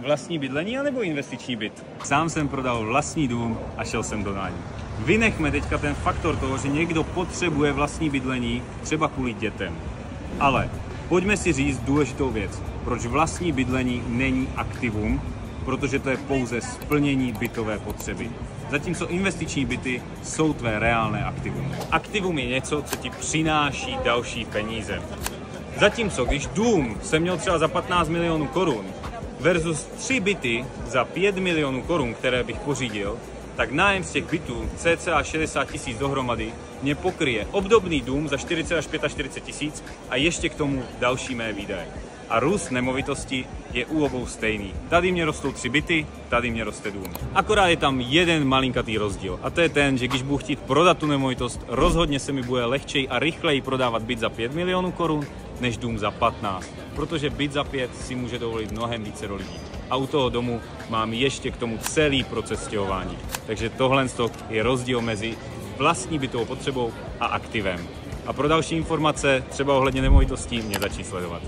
vlastní bydlení anebo investiční byt? Sám jsem prodal vlastní dům a šel jsem do nájmu. Vynechme teďka ten faktor toho, že někdo potřebuje vlastní bydlení, třeba kvůli dětem. Ale pojďme si říct důležitou věc. Proč vlastní bydlení není aktivum? Protože to je pouze splnění bytové potřeby. Zatímco investiční byty jsou tvé reálné aktivum. Aktivum je něco, co ti přináší další peníze. Zatímco když dům jsem měl třeba za 15 milionů korun versus 3 byty za 5 milionů korun, které bych pořídil, tak nájem z těch bytů cca 60 000 dohromady mě pokryje obdobný dům za 40 až 45 000 a ještě k tomu další mé výdaje. A růst nemovitosti je u obou stejný. Tady mě rostou 3 byty, tady mě roste dům. Akorát je tam jeden malinkatý rozdíl a to je ten, že když budu chtít prodat tu nemovitost, rozhodně se mi bude lehčej a rychleji prodávat byt za 5 milionů korun, než dům za 15. Protože byt za 5 si může dovolit mnohem více lidí. A u toho domu mám ještě k tomu celý proces stěhování. Takže tohle je rozdíl mezi vlastní bytovou potřebou a aktivem. A pro další informace, třeba ohledně nemovitostí, mě začít sledovat.